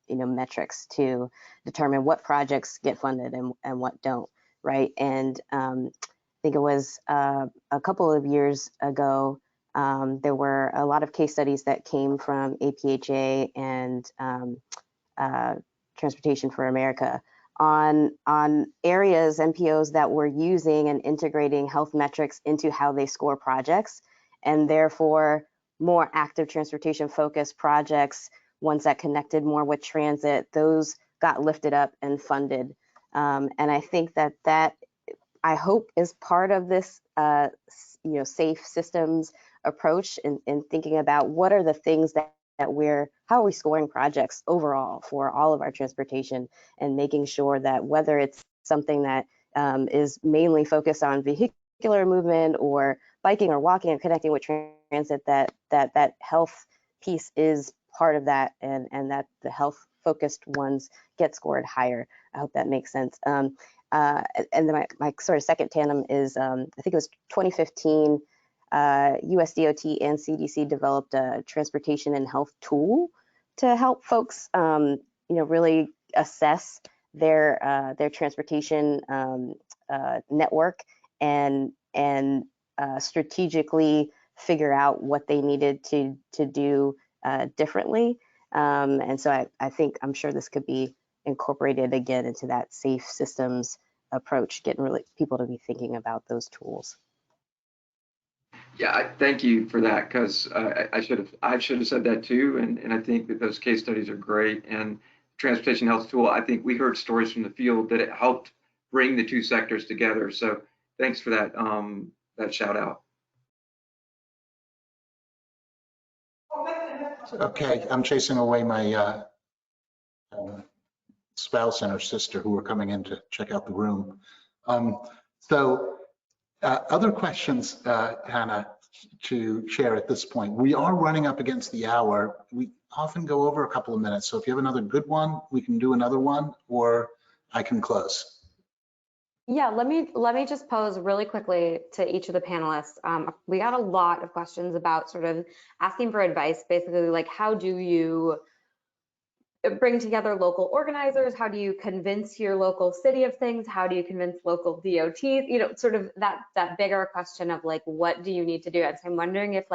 metrics to determine what projects get funded and what don't, right? And I think it was a couple of years ago, there were a lot of case studies that came from APHA and Transportation for America on areas, NPOs that were using and integrating health metrics into how they score projects, and therefore more active transportation focused projects, ones that connected more with transit, those got lifted up and funded. And I think that I hope is part of this safe systems approach in thinking about what are the things that how are we scoring projects overall for all of our transportation, and making sure that whether it's something that is mainly focused on vehicular movement or biking or walking or connecting with transit, that health piece is part of that, and that the health focused ones get scored higher. I hope that makes sense. And then my sort of second tandem is, I think it was 2015, USDOT and CDC developed a transportation and health tool to help folks, really assess their transportation network and strategically figure out what they needed to do differently. And so I'm sure this could be incorporated again into that safe systems approach, getting really people to be thinking about those tools. Yeah, thank you for that, because I should have said that too, and I think that those case studies are great. And transportation health tool, I think we heard stories from the field that it helped bring the two sectors together. So thanks for that that shout out. Okay, I'm chasing away my spouse and her sister who are coming in to check out the room. Other questions, Hannah, to share at this point. We are running up against the hour. We often go over a couple of minutes. So if you have another good one, we can do another one, or I can close. Yeah, let me just pose really quickly to each of the panelists. We got a lot of questions about sort of asking for advice, basically like, how do you bring together local organizers? How do you convince your local city of things? How do you convince local DOTs? Sort of that bigger question of like, what do you need to do? And so I'm wondering if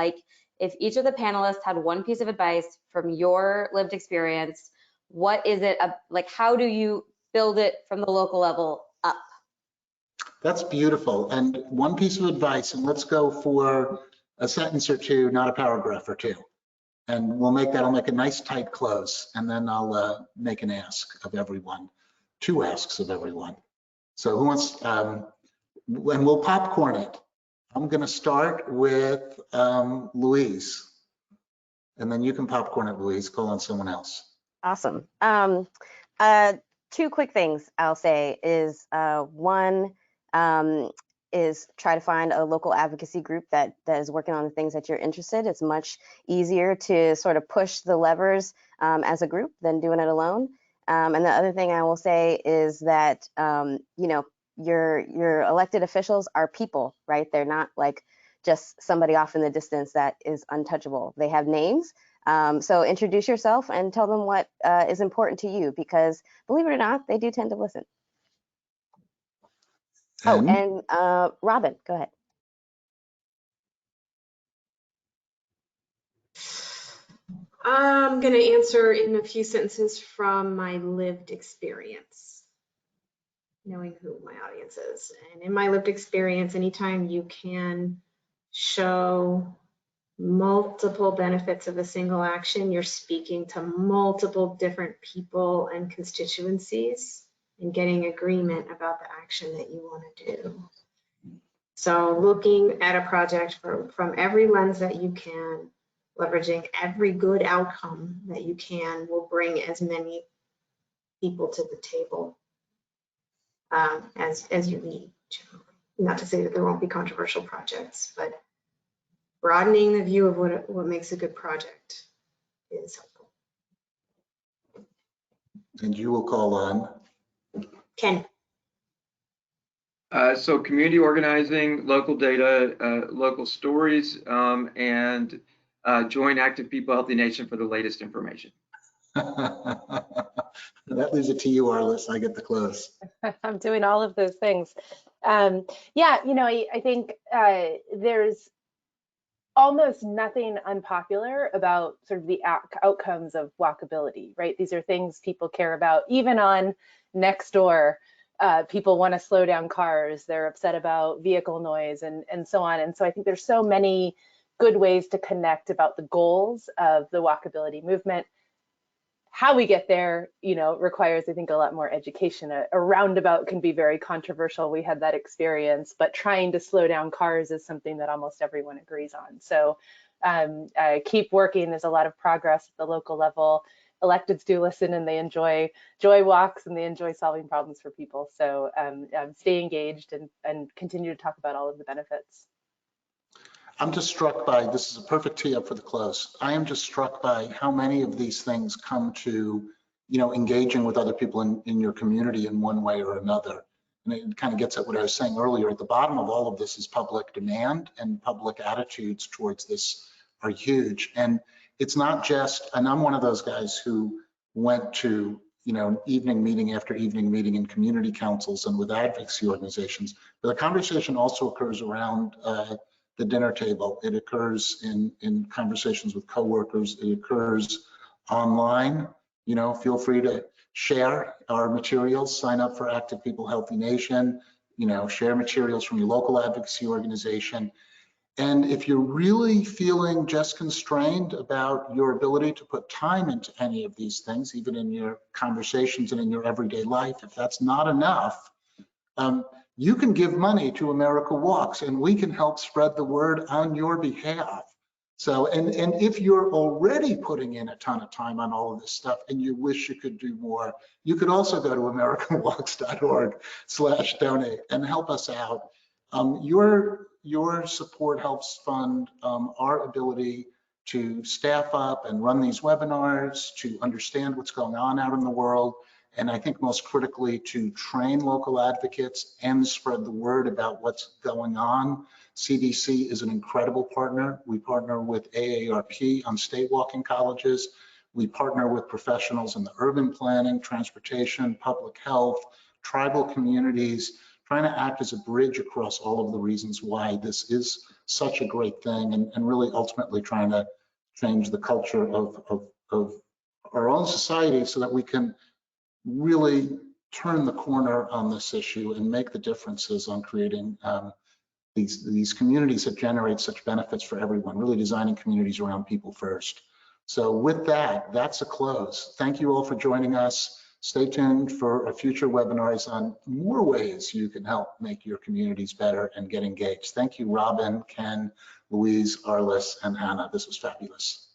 each of the panelists had one piece of advice from your lived experience, what is it like? How do you build it from the local level up? That's beautiful. And one piece of advice, and let's go for a sentence or two, not a paragraph or two. And I'll make a nice tight close, and then I'll make an ask of everyone, two asks of everyone. So who wants, and we'll popcorn it. I'm gonna start with Louise, and then you can popcorn it, Louise, call on someone else. Awesome. Two quick things I'll say is one is try to find a local advocacy group that is working on the things that you're interested. It's much easier to sort of push the levers as a group than doing it alone. And the other thing I will say is that your elected officials are people, right? They're not like just somebody off in the distance that is untouchable. They have names. So introduce yourself and tell them what is important to you, because believe it or not, they do tend to listen. And Robin, go ahead. I'm going to answer in a few sentences from my lived experience, knowing who my audience is. And in my lived experience, anytime you can show multiple benefits of a single action, you're speaking to multiple different people and constituencies and getting agreement about the action that you want to do. So looking at a project from every lens that you can, leveraging every good outcome that you can, will bring as many people to the table as you need. Not to say that there won't be controversial projects, but broadening the view of what makes a good project is helpful. And you will call on Ken. So community organizing, local data, local stories, and join Active People Healthy Nation for the latest information. That leaves it to you, Arliss. I get the close. I'm doing all of those things. Yeah, you know, I think there's almost nothing unpopular about sort of the outcomes of walkability, right? These are things people care about. Even on Nextdoor, people want to slow down cars. They're upset about vehicle noise and so on. And so I think there's so many good ways to connect about the goals of the walkability movement. How we get there, you know, requires, I think, a lot more education. A roundabout can be very controversial. We had that experience, but trying to slow down cars is something that almost everyone agrees on. So keep working. There's a lot of progress at the local level. Electeds do listen and they enjoy walks and they enjoy solving problems for people. So stay engaged and continue to talk about all of the benefits. I'm just struck by, this is a perfect tee up for the close. I am just struck by how many of these things come to, you know, engaging with other people in your community in one way or another. And it kind of gets at what I was saying earlier. At the bottom of all of this is public demand, and public attitudes towards this are huge. And it's not just, and I'm one of those guys who went to, you know, evening meeting after evening meeting in community councils and with advocacy organizations, but the conversation also occurs around the dinner table. It occurs in conversations with coworkers. It occurs online. You know, feel free to share our materials, sign up for Active People Healthy Nation, you know, share materials from your local advocacy organization. And if you're really feeling just constrained about your ability to put time into any of these things, even in your conversations and in your everyday life, if that's not enough, you can give money to America Walks and we can help spread the word on your behalf. So, and if you're already putting in a ton of time on all of this stuff and you wish you could do more, you could also go to americanwalks.org/donate and help us out. Your support helps fund our ability to staff up and run these webinars, to understand what's going on out in the world, and I think most critically to train local advocates and spread the word about what's going on. CDC is an incredible partner. We partner with AARP on state walking colleges. We partner with professionals in the urban planning, transportation, public health, tribal communities, trying to act as a bridge across all of the reasons why this is such a great thing, and really ultimately trying to change the culture of our own society so that we can really turn the corner on this issue and make the differences on creating these communities that generate such benefits for everyone, really designing communities around people first. So with that, that's a close. Thank you all for joining us. Stay tuned for future webinars on more ways you can help make your communities better and get engaged. Thank you, Robin, Ken, Louise, Arliss, and Hannah. This was fabulous.